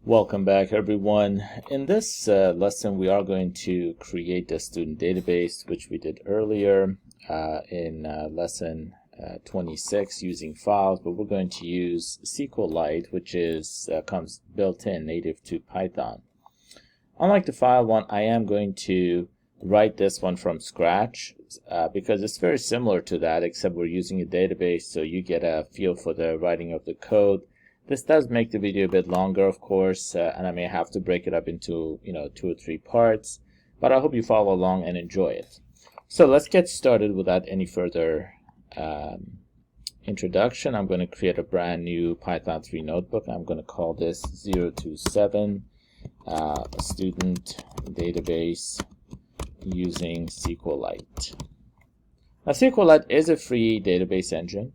Welcome back, everyone. In this lesson, we are going to create a student database, which we did earlier in lesson 26 using files, but we're going to use SQLite, which comes built in native to Python. Unlike the file one, I am going to write this one from scratch because it's very similar to that, except we're using a database, so you get a feel for the writing of the code. This does make the video a bit longer, of course, and I may have to break it up into 2 or 3 parts, but I hope you follow along and enjoy it. So let's get started without any further introduction. I'm going to create a brand new Python 3 notebook. I'm going to call this 027 student database using SQLite. Now, SQLite is a free database engine.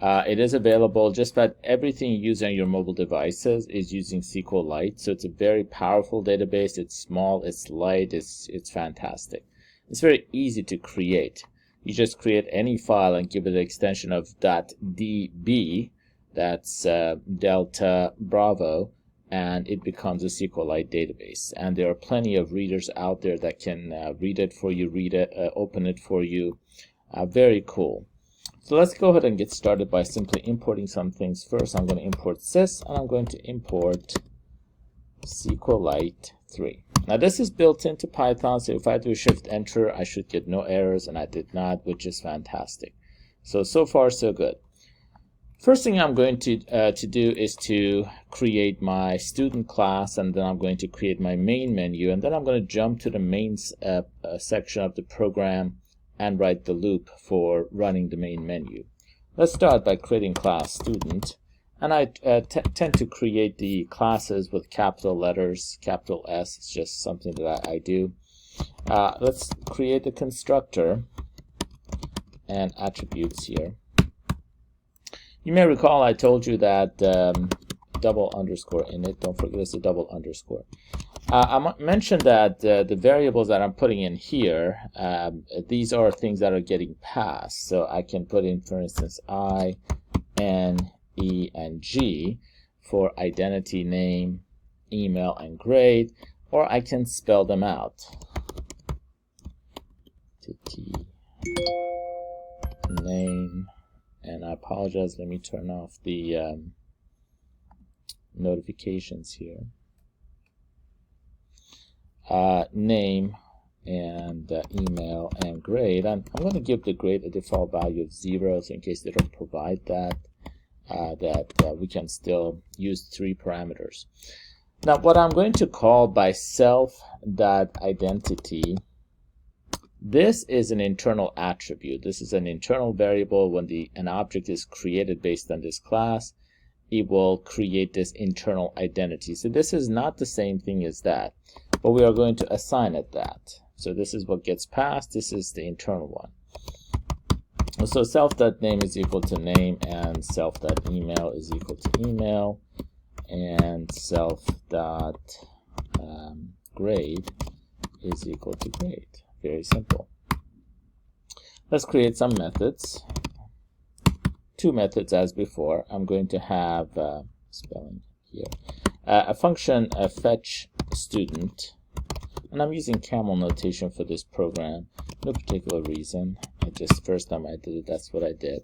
It is available, just about everything you use on your mobile devices is using SQLite, so it's a very powerful database. It's small, it's light, it's fantastic. It's very easy to create. You just create any file and give it an extension of .db, that's Delta Bravo, and it becomes a SQLite database. And there are plenty of readers out there that can read it for you, open it for you. Very cool. So let's go ahead and get started by simply importing some things first. I'm going to import sys, and I'm going to import SQLite 3. Now this is built into Python, so if I do Shift Enter, I should get no errors, and I did not, which is fantastic. So far so good. First thing I'm going to do is to create my student class, and then I'm going to create my main menu, and then I'm going to jump to the main section of the program and write the loop for running the main menu. Let's start by creating class student, and I tend to create the classes with capital letters, capital S. It's just something that I do. Let's create the constructor and attributes here. You may recall I told you that double underscore in it. Don't forget it's a double underscore. I mentioned that the variables that I'm putting in here, these are things that are getting passed. So I can put in, for instance, I, N, E, and G for identity, name, email, and grade, or I can spell them out. Name, and I apologize, let me turn off the notifications here. Name and email and grade. I'm going to give the grade a default value of 0, so in case they don't provide that, we can still use 3 parameters. Now what I'm going to call by self.identity, this is an internal attribute. This is an internal variable. When an object is created based on this class, it will create this internal identity. So this is not the same thing as that, but we are going to assign it that. So this is what gets passed. This is the internal one. So self.name is equal to name, and self.email is equal to email, and self.grade is equal to grade. Very simple. Let's create some methods. 2 methods as before. I'm going to have spelling here. A function, fetch student, and I'm using camel notation for this program. No particular reason. First time I did it, that's what I did.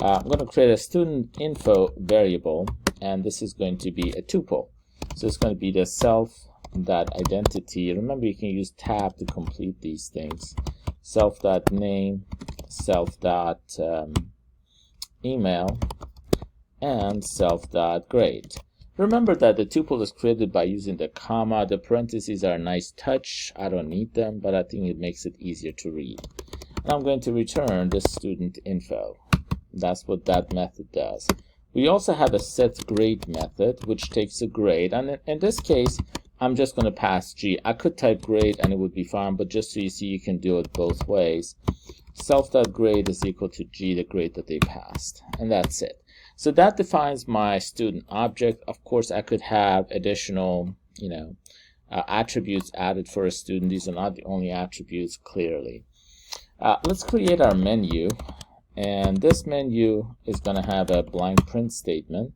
I'm going to create a student info variable, and this is going to be a tuple. So it's going to be the self.identity. Remember, you can use tab to complete these things. Self.name, self.email, and self.grade. Remember that the tuple is created by using the comma. The parentheses are a nice touch. I don't need them, but I think it makes it easier to read. And I'm going to return the student info. That's what that method does. We also have a setGrade method, which takes a grade. And in this case, I'm just going to pass G. I could type grade and it would be fine, but just so you see, you can do it both ways. Self.grade is equal to G, the grade that they passed. And that's it. So that defines my student object. Of course, I could have additional, attributes added for a student. These are not the only attributes, clearly. Let's create our menu, and this menu is going to have a blank print statement.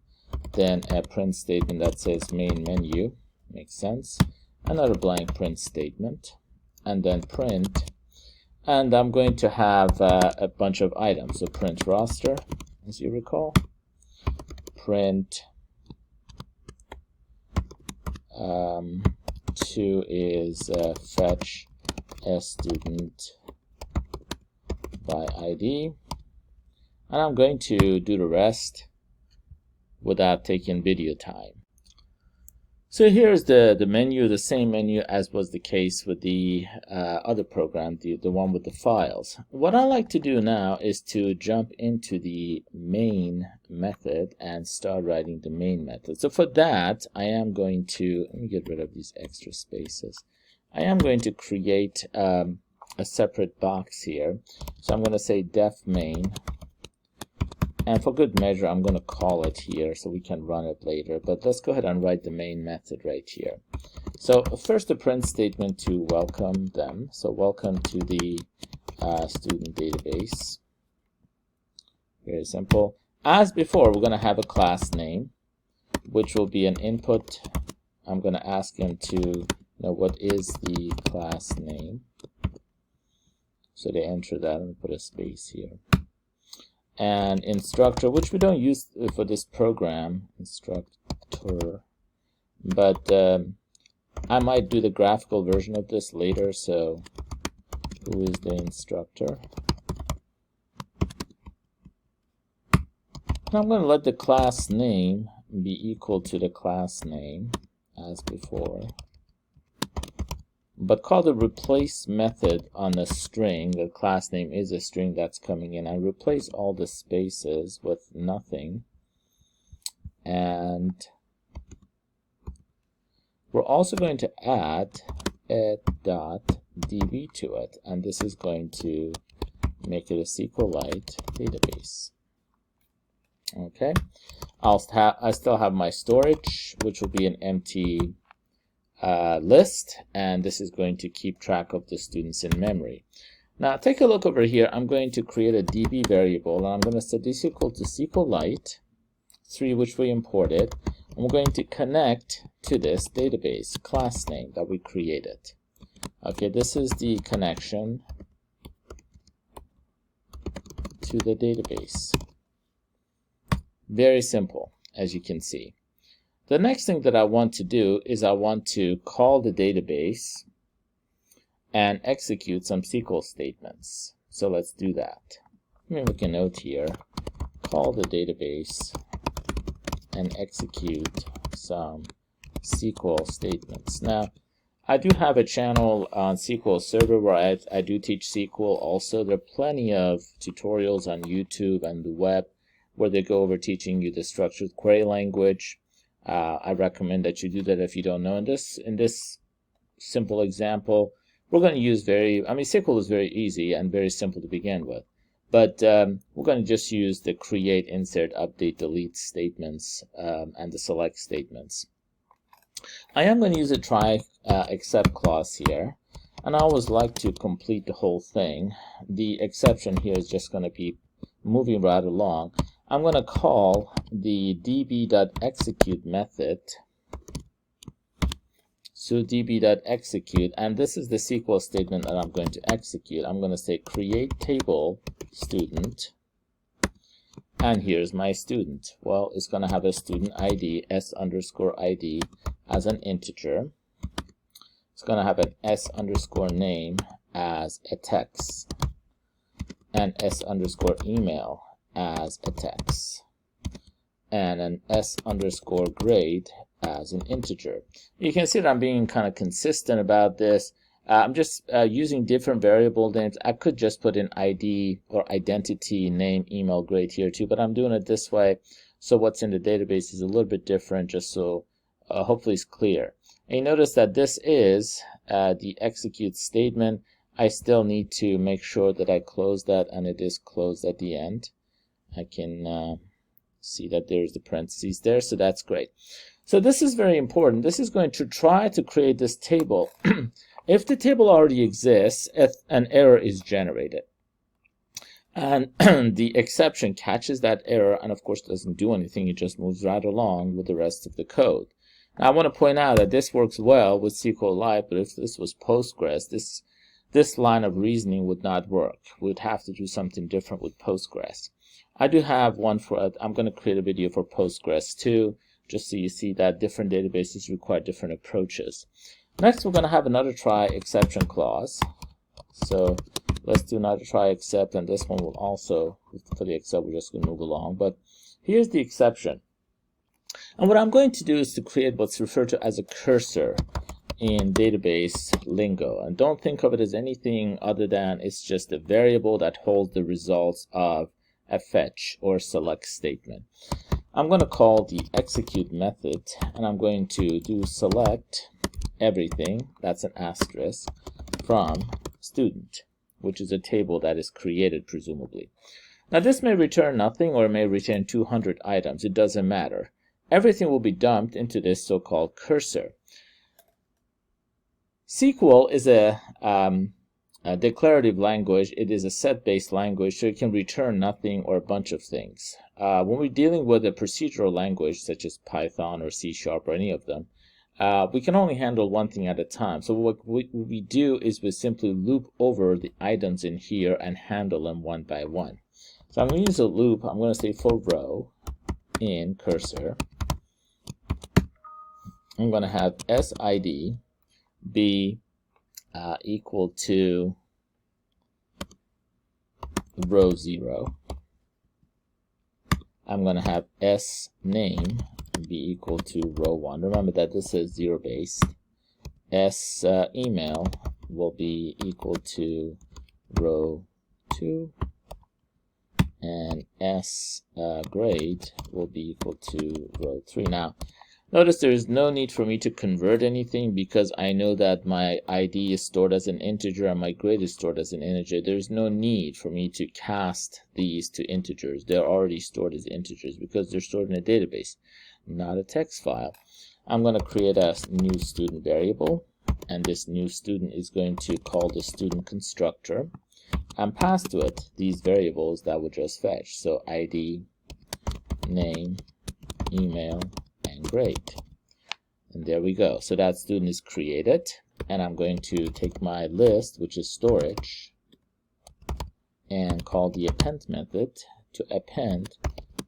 then a print statement that says main menu, makes sense, another blank print statement, and then print, and I'm going to have a bunch of items. So print roster, as you recall, print 2 is fetch a student by ID, and I'm going to do the rest without taking video time. So here's the menu, the same menu as was the case with the other program, the one with the files. What I like to do now is to jump into the main method and start writing the main method. So for that, I am going to, let me get rid of these extra spaces. I am going to create a separate box here. So I'm going to say def main. And for good measure, I'm going to call it here so we can run it later. But let's go ahead and write the main method right here. So first, the print statement to welcome them. So welcome to the student database. Very simple. As before, we're going to have a class name, which will be an input. I'm going to ask them to know what is the class name. So they enter that and put a space here. And instructor, which we don't use for this program, instructor, but I might do the graphical version of this later. So who is the instructor? And I'm going to let the class name be equal to the class name as before, but call the replace method on a string. The class name is a string that's coming in. I replace all the spaces with nothing. And we're also going to add ed.db to it. And this is going to make it a SQLite database. Okay. I still have my storage, which will be an empty list, and this is going to keep track of the students in memory. Now take a look over here. I'm going to create a db variable, and I'm going to set this equal to SQLite 3, which we imported, and we're going to connect to this database class name that we created. Okay, this is the connection to the database. Very simple, as you can see. The next thing that I want to do is I want to call the database and execute some SQL statements. So let's do that. Let me make a note here. Call the database and execute some SQL statements. Now, I do have a channel on SQL Server where I do teach SQL also. There are plenty of tutorials on YouTube and the web where they go over teaching you the structured query language. I recommend that you do that if you don't know. In this simple example, we're going to use SQL is very easy and very simple to begin with. But we're going to just use the create, insert, update, delete statements and the select statements. I am going to use a try except clause here. And I always like to complete the whole thing. The exception here is just going to be moving right along. I'm going to call the db.execute method. So db.execute, and this is the SQL statement that I'm going to execute. I'm going to say create table student, and here's my student. Well, it's going to have a student ID, s_id, as an integer. It's going to have an s_name as a text, and s_email as a text, and an s_grade as an integer. You can see that I'm being kind of consistent about this. I'm just using different variable names. I could just put in ID or identity, name, email, grade here too, but I'm doing it this way. So what's in the database is a little bit different, just so hopefully it's clear. And you notice that this is the execute statement. I still need to make sure that I close that, and it is closed at the end. I can see that there's the parentheses there, so that's great. So this is very important. This is going to try to create this table. If the table already exists, an error is generated. And the exception catches that error and of course doesn't do anything. It just moves right along with the rest of the code. Now I want to point out that this works well with SQLite, but if this was Postgres, this line of reasoning would not work. We'd have to do something different with Postgres. I do have one for, I'm going to create a video for Postgres too, just so you see that different databases require different approaches. Next, we're going to have another try exception clause. So let's do another try except, and this one will also, for the except, we're just going to move along. But here's the exception. And what I'm going to do is to create what's referred to as a cursor in database lingo. And don't think of it as anything other than it's just a variable that holds the results of a fetch or select statement. I'm going to call the execute method, and I'm going to do select everything, that's an asterisk, from student, which is a table that is created presumably. Now this may return nothing or it may return 200 items. It doesn't matter. Everything will be dumped into this so-called cursor. SQL is a declarative language. It is a set-based language, so it can return nothing or a bunch of things. When we're dealing with a procedural language such as Python or C# or any of them, we can only handle one thing at a time. So what we do is we simply loop over the items in here and handle them one by one. So I'm going to use a loop. I'm going to say for row in cursor, I'm going to have SID be equal to row 0. I'm going to have S name be equal to row 1. Remember that this is 0 based. S email will be equal to row 2. And S grade will be equal to row 3. Now, notice there is no need for me to convert anything because I know that my ID is stored as an integer and my grade is stored as an integer. There's no need for me to cast these to integers. They're already stored as integers because they're stored in a database, not a text file. I'm going to create a new student variable, and this new student is going to call the student constructor and pass to it these variables that we just fetched. So ID, name, email, and grade. And there we go. So that student is created, and I'm going to take my list, which is storage, and call the append method to append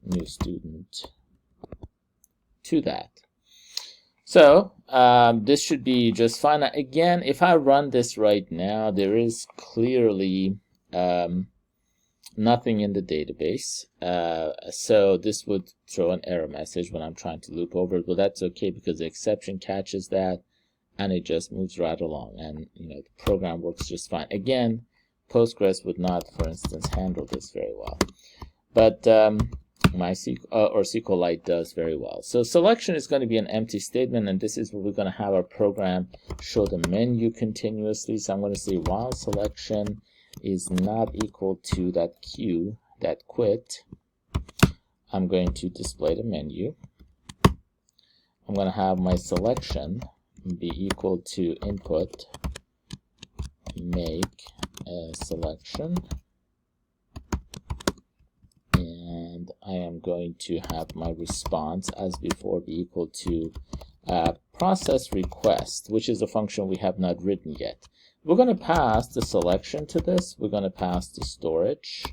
new student to that. So this should be just fine. Again, if I run this right now, there is clearly nothing in the database. So this would throw an error message when I'm trying to loop over it, but that's okay because the exception catches that and it just moves right along, and the program works just fine. Again, Postgres would not, for instance, handle this very well, but SQLite does very well. So selection is going to be an empty statement, and this is where we're going to have our program show the menu continuously. So I'm going to say while selection is not equal to that Q, that quit, I'm going to display the menu. I'm going to have my selection be equal to input make a selection, and I am going to have my response as before be equal to process request, which is a function we have not written yet. We're going to pass the selection to this, we're going to pass the storage,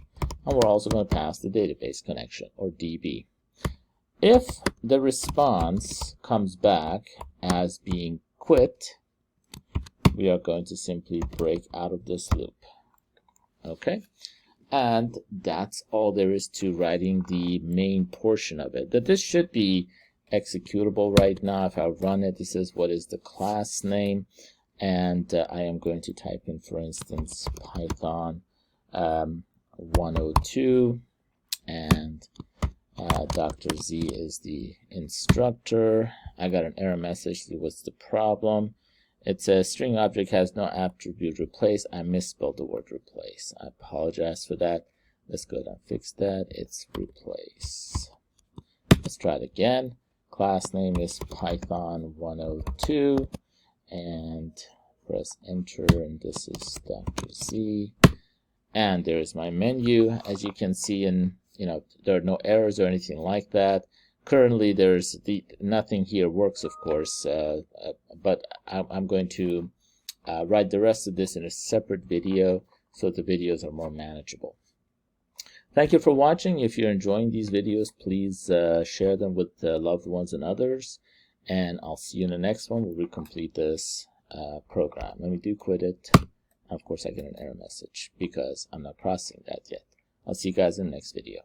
and we're also going to pass the database connection, or DB. If the response comes back as being quit, we are going to simply break out of this loop. Okay? And that's all there is to writing the main portion of it. That this should be executable right now. If I run it, this is what is the class name. And I am going to type in, for instance, Python 102, and Dr. Z is the instructor. I got an error message. What's the problem? It says string object has no attribute replace. I misspelled the word replace. I apologize for that. Let's go ahead and fix that. It's replace. Let's try it again. Class name is Python 102. And press enter, and this is Dr. Z, and there is my menu. As you can see, and there are no errors or anything like that. Currently, there's nothing here works, of course, but I'm going to write the rest of this in a separate video so the videos are more manageable. Thank you for watching. If you're enjoying these videos, please share them with loved ones and others, and I'll see you in the next one where we complete this program. Let me do quit it. Of course, I get an error message because I'm not processing that yet. I'll see you guys in the next video.